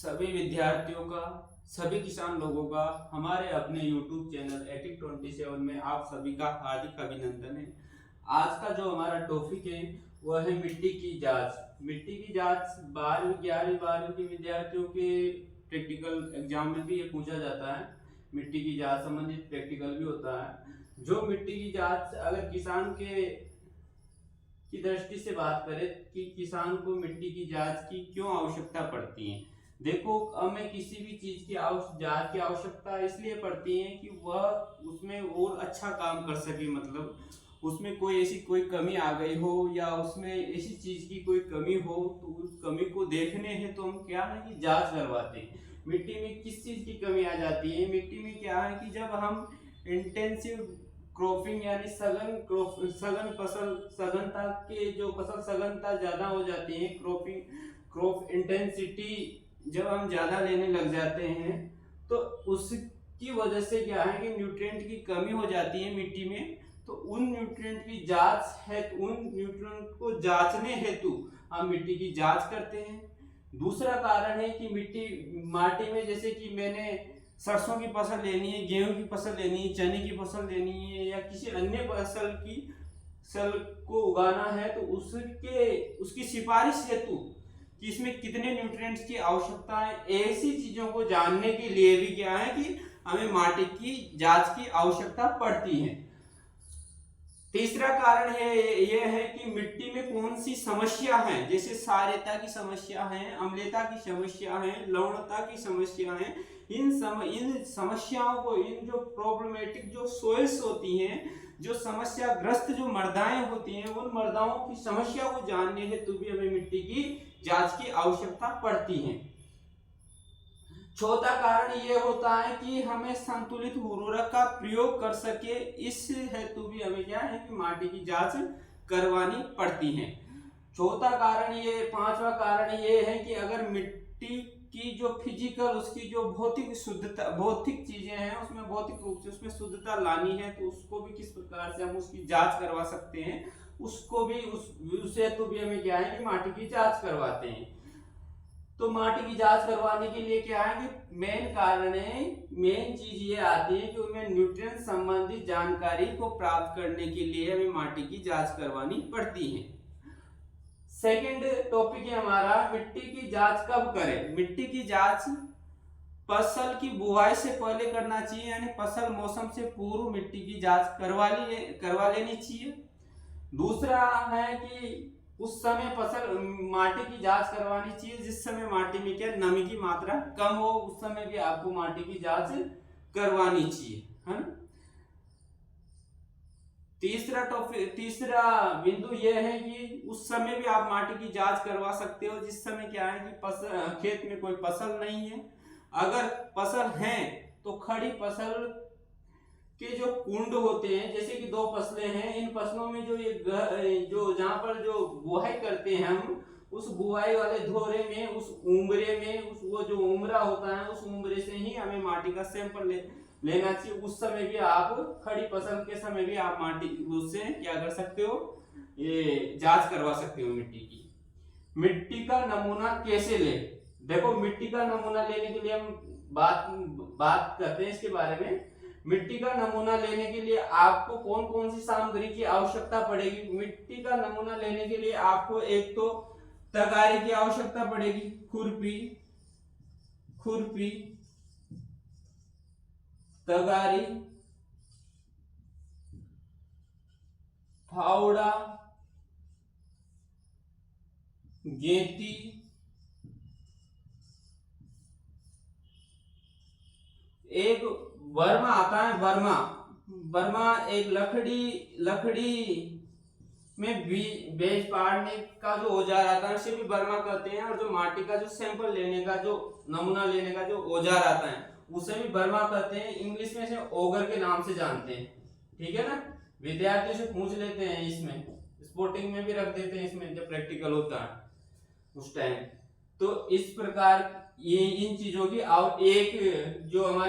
सभी विद्यार्थियों का, सभी किसान लोगों का हमारे अपने YouTube चैनल एटिक27 में आप सभी का हार्दिक अभिनंदन है। आज का जो हमारा टॉपिक है वह है मिट्टी की जांच। मिट्टी की जांच 12वीं 11वीं 12वीं के विद्यार्थियों के प्रैक्टिकल एग्जाम में भी ये पूछा जाता है। मिट्टी की जांच संबंधित प्रैक्टिकल भी होता है। जो मिट्टी की जांच अगर किसान की दृष्टि से बात करें कि किसान को मिट्टी की जांच की क्यों आवश्यकता पड़ती है। देखो, हमें किसी भी चीज की जांच की आवश्यकता इसलिए पड़ती है कि वह उसमें और अच्छा काम कर सके, मतलब उसमें कोई ऐसी कोई कमी आ गई हो या उसमें ऐसी चीज की कोई कमी हो तो उस कमी को देखने हैं तो हम क्या है कि जांच करवाते हैं। मिट्टी में किस चीज की कमी आ जाती है, मिट्टी में क्या है कि जब हम इंटेंसिव क्रॉपिंग यानी सघन फसल सघनता के जो फसल सघनता ज्यादा हो जाती है, क्रॉप इंटेंसिटी जब हम ज्यादा लेने लग जाते हैं तो उसकी वजह से क्या है कि न्यूट्रिएंट की कमी हो जाती है मिट्टी में। तो उन न्यूट्रिएंट की जांच है, उन न्यूट्रिएंट को जांचने हेतु हम मिट्टी की जांच करते हैं। दूसरा कारण है कि माटी में जैसे कि मैंने सरसों की फसल लेनी है, गेहूं की फसल लेनी है, चने की फसल लेनी है या किसी अन्य फसल को उगाना है तो उसकी सिफारिश हेतु कि इसमें कितने न्यूट्रिएंट्स की आवश्यकता है, ऐसी चीजों को जानने के लिए भी क्या है कि हमें माटी की जांच की आवश्यकता पड़ती है। तीसरा कारण है यह है कि मिट्टी में कौन सी समस्या है, जैसे क्षारीयता की समस्या है, अम्लता की समस्या है, लवणता की समस्या है। इन समस्याओं को, इन जो प्रॉब्लमेटिक जो सोइल्स होती हैं, जो समस्याग्रस्त जो मृदाएं होती हैं, उन मृदाओं की समस्या को जानने हेतु भी हमें मिट्टी की जांच की आवश्यकता पड़ती है। चौथा कारण ये होता है कि हमें संतुलित उर्वरक का प्रयोग कर सके, इस हेतु भी हमें क्या है कि माटी की जांच करवानी पड़ती है। पांचवा कारण ये है कि अगर मिट्टी की जो फिजिकल, उसकी जो भौतिक शुद्धता, भौतिक चीजें हैं उसमें भौतिक रूप से उसमें शुद्धता लानी है तो उसको भी किस प्रकार से हम उसकी जांच करवा सकते हैं, उसको भी उस हेतु भी हमें क्या है कि माटी की जांच करवाते हैं। तो माटी की जांच करवाने के लिए क्या है कि मेन चीज ये आती है कि उनमें न्यूट्रिएंट संबंधित जानकारी को प्राप्त करने के लिए हमें माटी की जांच करवानी पड़ती है। सेकंड टॉपिक है हमारा मिट्टी की जांच कब करें। मिट्टी की जांच फसल की बुआई से पहले करना चाहिए, यानी फसल मौसम से पूर्व मिट्टी की जांच करवा लेनी चाहिए। दूसरा है कि उस समय फसल माटी की जांच करवानी चाहिए जिस समय माटी में क्या नमी की मात्रा कम हो, उस समय भी आपको माटी की जांच करवानी चाहिए, है ना। तीसरा बिंदु यह है कि उस समय भी आप माटी की जांच करवा सकते हो जिस समय क्या है कि खेत में कोई फसल नहीं है। अगर फसल है तो खड़ी फसल के जो कुंड होते हैं, जैसे कि दो फसलें हैं, इन फसलों में जो जहां पर जो बुआई करते हैं हम, उस बुआई वाले धोरे में, उस उम्बरे में, वो जो उम्रा होता है उस उम्बरे से ही हमें माटी का सैंपल लेना चाहिए। उस समय भी आप खड़ी फसल के समय भी आप माटी उससे क्या कर सकते हो, ये जांच करवा सकते हो मिट्टी की। मिट्टी का नमूना कैसे ले। देखो, मिट्टी का नमूना लेने के लिए हम बात करते हैं इसके बारे में। मिट्टी का नमूना लेने के लिए आपको कौन कौन सी सामग्री की आवश्यकता पड़ेगी। मिट्टी का नमूना लेने के लिए आपको एक तो तगारी की आवश्यकता पड़ेगी, खुरपी, तगारी, फावड़ा, गेंती, एक वर्मा आता है, वर्मा एक लकड़ी में बेज पाड़ने का जो औजार आता है उसे भी वर्मा कहते हैं। और जो माटी का जो सैंपल लेने का, जो नमूना लेने का जो औजार आता है उसे भी वर्मा कहते हैं। इंग्लिश में इसे ओगर के नाम से जानते हैं, ठीक है ना। विद्यार्थियों से पूछ लेते हैं, इसमें स्पोर्टिंग में भी रख देते हैं, इसमें जब प्रैक्टिकल होता है उस टाइम। तो इस प्रकार ये इन चीजों की एक जो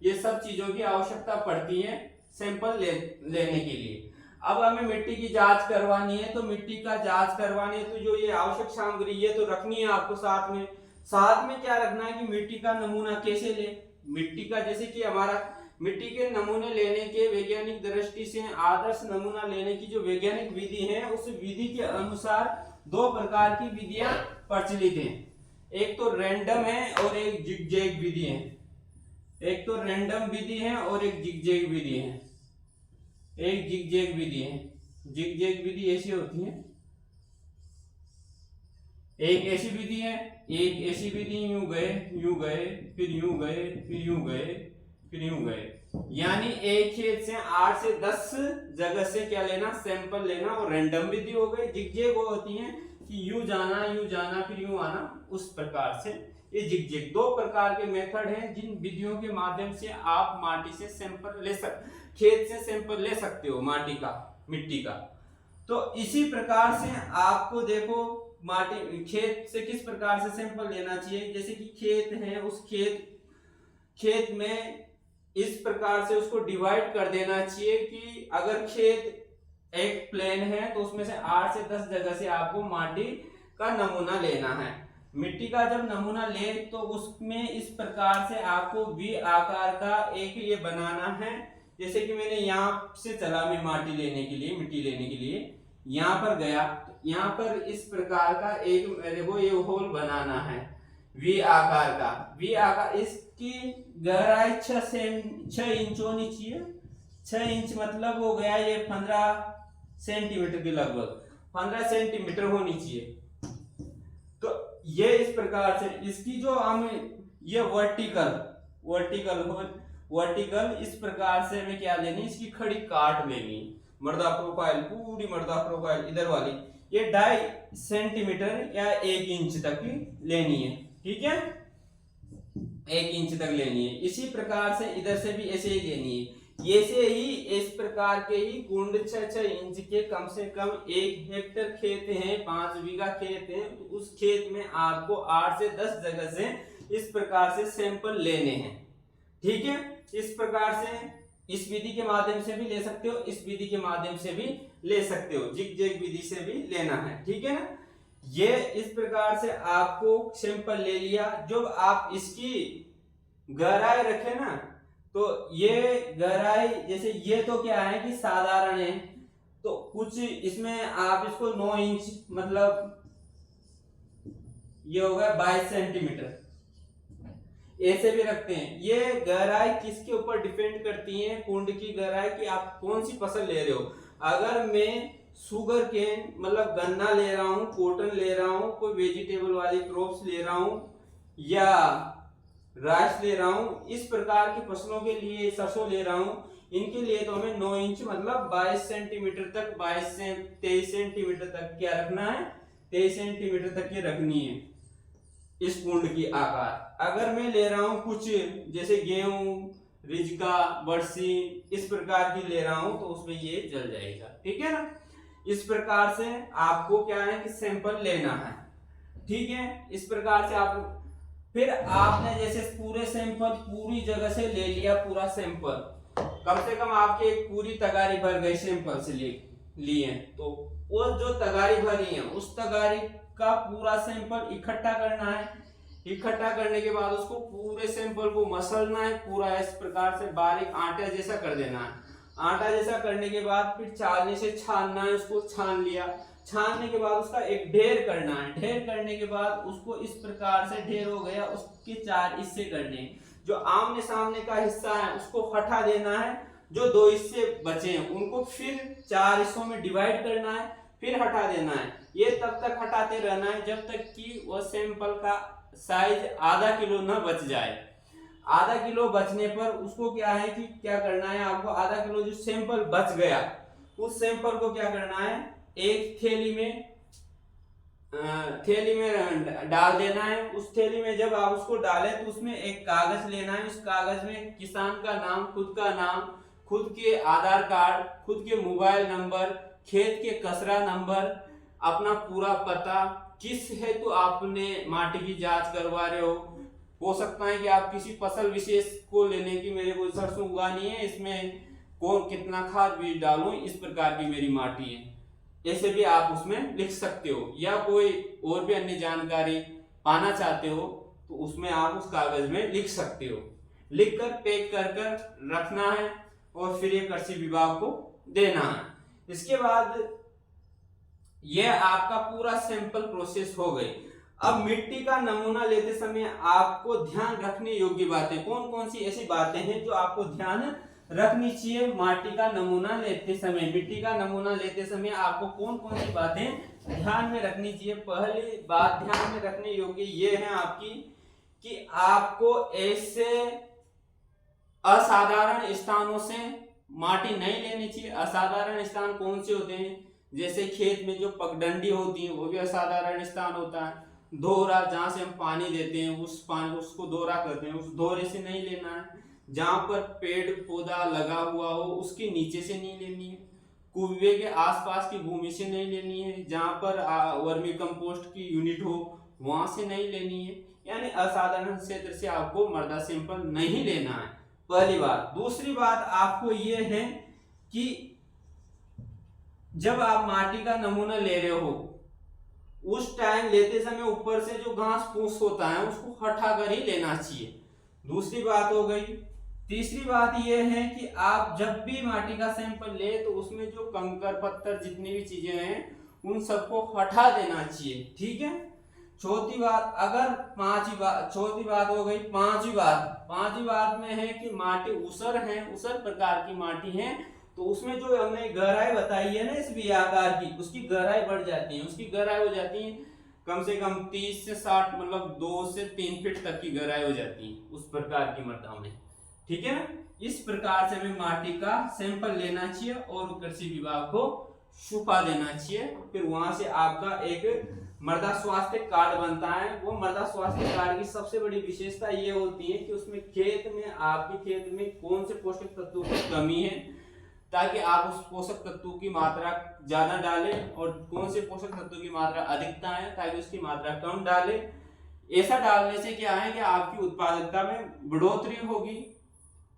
ये सब चीजों की आवश्यकता पड़ती है सैंपल लेने के लिए। अब हमें मिट्टी की जांच करवानी है, तो मिट्टी का जांच करवानी है तो जो ये आवश्यक सामग्री ये तो रखनी है आपको साथ में। साथ में क्या रखना है कि मिट्टी का नमूना कैसे ले, मिट्टी का जैसे कि हमारा मिट्टी के नमूने लेने के वैज्ञानिक दृष्टि से आदर्श नमूना लेने की जो वैज्ञानिक विधि है, उस विधि के अनुसार दो प्रकार की विधियां प्रचलित हैं। एक तो रैंडम है और एक जिगजैग विधि है। एक तो रैंडम विधि है और एक जिगजैग विधि है। एक जिगजैग विधि है। जिगजैग विधि ऐसी होती है, एक ऐसी विधि है, एक ऐसी विधि, यूं गए फिर यूं गए फिर यूं गए फिर यूं गए, यानी एक खेत से 8 से 10 जगह से क्या लेना, सैंपल लेना, और रैंडम विधि हो गई। जिगजैग वो होती है कि यूं जाना फिर यूं आना, उस प्रकार से ये जिगजैग। दो प्रकार के मेथड हैं जिन विधियों के माध्यम से आप माटी से सैंपल ले खेत से सैंपल ले सकते हो, माटी का, मिट्टी का। तो इसी प्रकार से आपको देखो माटी खेत से किस प्रकार से सैंपल लेना चाहिए। जैसे कि खेत है, उस खेत में इस प्रकार से उसको डिवाइड कर देना चाहिए कि अगर खेत एक प्लेन है तो उसमें से 8 से 10 जगह से आपको माटी का नमूना लेना है। मिट्टी का जब नमूना ले तो उसमें इस प्रकार से आपको वी आकार का एक ये बनाना है। जैसे कि मैंने यहाँ से चला, मैं माटी लेने के लिए, मिट्टी लेने के लिए यहाँ पर गया, यहाँ पर इस प्रकार का एक मेरे को ये होल बनाना है वी आकार का। वी आकार, इसकी गहराई 6 इंच होनी चाहिए। 6 इंच मतलब हो गया ये 15 सेंटीमीटर के लगभग, 15 सेंटीमीटर होनी चाहिए। तो ये इस प्रकार से इसकी जो हम ये वर्टिकल इस प्रकार से हमें क्या लेनी, इसकी खड़ी काट लेनी, मर्दा प्रोफाइल, पूरी मर्दा प्रोफाइल इधर वाली, ये 2.5 सेंटीमीटर या 1 इंच तक लेनी है। ठीक है, 1 इंच तक लेनी है। इसी प्रकार से इधर से भी ऐसे ही लेनी है। ऐसे ही इस प्रकार के ही कुंड 6 इंच के कम से कम 1 हेक्टेयर खेत है, 5 बीघा खेत है, तो उस खेत में आपको 8 से 10 जगह से इस प्रकार से सैंपल लेने हैं। ठीक है, इस प्रकार से इस विधि के माध्यम से भी ले सकते हो, इस विधि के माध्यम से भी ले सकते हो, जिगजैग विधि से भी लेना है। ठीक है ना, ये इस प्रकार से आपको सैंपल ले लिया। जब आप इसकी गहराई रखे ना, तो ये गहराई जैसे ये तो क्या है कि साधारण है, तो कुछ इसमें आप इसको 9 इंच मतलब ये होगा 22 सेंटीमीटर ऐसे भी रखते हैं। ये गहराई किसके ऊपर डिपेंड करती है, कुंड की गहराई, कि आप कौन सी फसल ले रहे हो। अगर मैं शुगर केन मतलब गन्ना ले रहा हूँ, कॉटन ले रहा हूँ, कोई वेजिटेबल वाली क्रॉप्स ले रहा हूँ, या राइस ले रहा हूँ, इस प्रकार की फसलों के लिए सरसों ले रहा हूँ, इनके लिए तो हमें 9 इंच मतलब 22 सेंटीमीटर तक, 22 से 23 सेंटीमीटर तक क्या रखना है, 23 सेंटीमीटर तक ये रखनी है इस कुंड की आकार। अगर मैं ले रहा हूं कुछ जैसे गेहूं, रिजका, बरसी, इस प्रकार की ले रहा हूं, तो उसमें ये जल जाएगा। ठीक है ना, इस प्रकार से आपको क्या है कि सैंपल लेना है। ठीक है, इस प्रकार से आप फिर आपने जैसे पूरे सैंपल पूरी जगह से ले लिया, पूरा सैंपल कम से कम आपके एक पूरी तगारी भर गई सैंपल से लिए, तो वो जो तगारी भरी है उस तगारी का पूरा सैंपल इकट्ठा करना है। इकट्ठा करने के बाद उसको पूरे सैंपल को मसलना है, पूरा इस प्रकार से बारीक आटा जैसा कर देना है। आटा जैसा करने के बाद फिर छानने से छानना है, उसको छान लिया। छानने के बाद उसका एक ढेर करना है। ढेर करने के बाद उसको इस प्रकार से ढेर हो गया, उसके 4 हिस्से करने। जो आमने सामने का हिस्सा है उसको हटा देना है, जो 2 हिस्से बचे हैं उनको फिर 4 हिस्सों में डिवाइड करना है, फिर हटा देना है। ये तब तक हटाते रहना है जब तक कि वह सैंपल का साइज आधा किलो न बच जाए। आधा किलो बचने पर उसको क्या है कि क्या करना है आपको, आधा किलो जो सैंपल बच गया उस सैंपल को क्या करना है, एक थैली में डाल देना है। उस थैली में जब आप उसको डालें तो उसमें एक कागज लेना है। उस कागज में किसान का नाम, खुद का नाम, खुद के आधार कार्ड, खुद के मोबाइल नंबर, खेत के कचरा नंबर, अपना पूरा पता, किस हेतु आपने माटी की जांच करवा रहे हो सकता है कि आप किसी फसल विशेष को लेने की, मेरे को सरसों उगानी है, इसमें कौन कितना खाद बीज डालूं, इस प्रकार की मेरी माटी है, ऐसे भी आप उसमें लिख सकते हो। या कोई और भी अन्य जानकारी पाना चाहते हो तो उसमें आप उस कागज में लिख सकते हो। लिखकर पैक कर कर रखना है और फिर ये कृषि विभाग को देना है। इसके बाद यह आपका पूरा सैंपल प्रोसेस हो गई। अब मिट्टी का नमूना लेते समय आपको ध्यान रखने योग्य बातें कौन कौन सी ऐसी बातें हैं जो आपको ध्यान रखनी चाहिए माटी का नमूना लेते समय। मिट्टी का नमूना लेते समय आपको कौन कौन सी बातें ध्यान में रखनी चाहिए। पहली बात ध्यान में रखने योग्य ये है आपकी कि आपको ऐसे असाधारण स्थानों से माटी नहीं लेनी चाहिए। असाधारण स्थान कौन से होते हैं, जैसे खेत में जो पगडंडी होती है वो भी असाधारण स्थान होता है। दोहरा, जहां से हम पानी देते हैं उसको दोहरा करते हैं, उस दोहरे से नहीं लेना है। जहां पर पेड़ पौधा लगा हुआ हो उसके नीचे से नहीं लेनी है। कुएं के आसपास की भूमि से नहीं लेनी है। जहां पर वर्मी कंपोस्ट की यूनिट हो वहां से नहीं लेनी है। यानी असाधारण क्षेत्र से आपको मृदा सैंपल नहीं लेना है, पहली बात। दूसरी बात आपको ये है कि जब आप माटी का नमूना ले रहे हो उस टाइम लेते समय ऊपर से जो घास फूस होता है उसको हटाकर ही लेना चाहिए। दूसरी बात हो गई। तीसरी बात यह है कि आप जब भी माटी का सैंपल ले तो उसमें जो कंकर पत्थर जितनी भी चीजें हैं उन सबको हटा देना चाहिए, ठीक है। चौथी बात हो गई। पांचवी बात में है कि माटी ऊसर प्रकार की माटी है तो उसमें जो हमने गहराई बताई है ना इस वी आकार की, उसकी गहराई बढ़ जाती है। उसकी गहराई हो जाती है कम से कम 30 से 60 मतलब 2 से 3 फीट तक की गहराई हो जाती है उस प्रकार की मृदा में, ठीक है ना। इस प्रकार से हमें माटी का सैंपल लेना चाहिए और कृषि विभाग को छुपा देना चाहिए। फिर वहां से आपका एक मृदा स्वास्थ्य कार्ड बनता है। वो मृदा स्वास्थ्य कार्ड की सबसे बड़ी विशेषता ये होती है कि उसमें आपके खेत में कौन से पोषक तत्वों की कमी है ताकि आप उस पोषक तत्वों की मात्रा ज्यादा डालें, और कौन से पोषक तत्वों की मात्रा अधिकता है ताकि उसकी मात्रा कम डालें। ऐसा डालने से क्या है कि आपकी उत्पादकता में बढ़ोतरी होगी।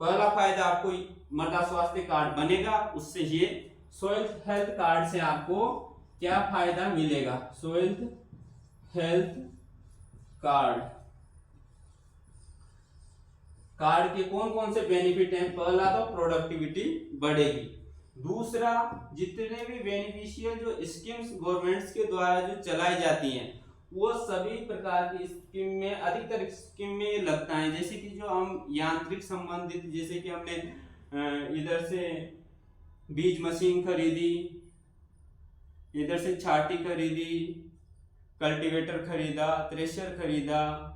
पहला फायदा आपको मृदा स्वास्थ्य कार्ड बनेगा, उससे ये सॉइल हेल्थ कार्ड से आपको क्या फायदा मिलेगा। सॉइल हेल्थ कार्ड के कौन कौन से बेनिफिट हैं। पहला तो प्रोडक्टिविटी बढ़ेगी। दूसरा, जितने भी बेनिफिशियल जो स्कीम्स गवर्नमेंट्स के द्वारा जो चलाई जाती हैं वो सभी प्रकार की स्कीम में अधिकतर स्कीम में लगता है। जैसे कि जो हम यांत्रिक संबंधित, जैसे कि हमने इधर से बीज मशीन खरीदी, इधर से छाटी खरीदी, कल्टीवेटर खरीदा, थ्रेशर खरीदा,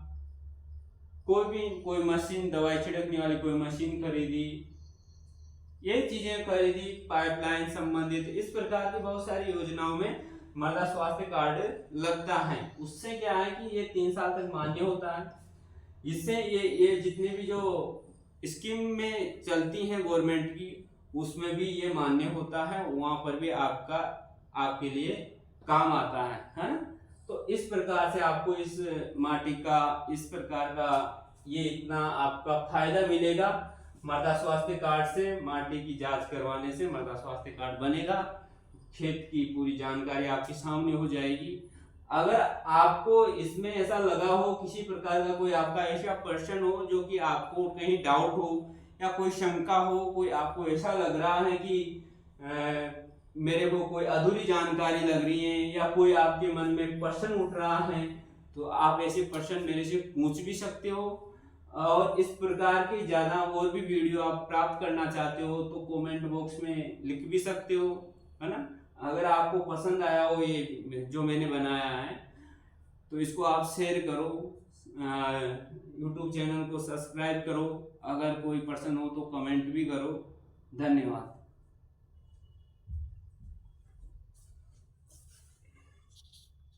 कोई मशीन दवाई छिड़कने वाली कोई मशीन खरीदी, ये चीजें खरीदी, पाइपलाइन संबंधित, इस प्रकार की बहुत सारी योजनाओं में मृदा स्वास्थ्य कार्ड लगता है। उससे क्या है कि ये 3 साल तक मान्य होता है। इससे ये जितने भी जो स्कीम में चलती हैं गवर्नमेंट की उसमें भी ये मान्य होता है, वहां पर भी आपके लिए काम आता है। तो इस प्रकार से आपको इस माटी का इस प्रकार का ये इतना आपका फायदा मिलेगा मृदा स्वास्थ्य कार्ड से। माटी की जांच करवाने से मृदा स्वास्थ्य कार्ड बनेगा, खेत की पूरी जानकारी आपके सामने हो जाएगी। अगर आपको इसमें ऐसा लगा हो किसी प्रकार का कोई आपका ऐसा प्रश्न हो जो कि आपको कहीं डाउट हो या कोई शंका हो, कोई आपको ऐसा लग रहा है कि मेरे को कोई अधूरी जानकारी लग रही है या कोई आपके मन में प्रश्न उठ रहा है, तो आप ऐसे प्रश्न मेरे से पूछ भी सकते हो। और इस प्रकार की ज्यादा और भी वीडियो आप प्राप्त करना चाहते हो तो कमेंट बॉक्स में लिख भी सकते हो, है ना। अगर आपको पसंद आया हो ये जो मैंने बनाया है तो इसको आप शेयर करो, YouTube चैनल को सब्सक्राइब करो। अगर कोई प्रश्न हो तो कमेंट भी करो। धन्यवाद।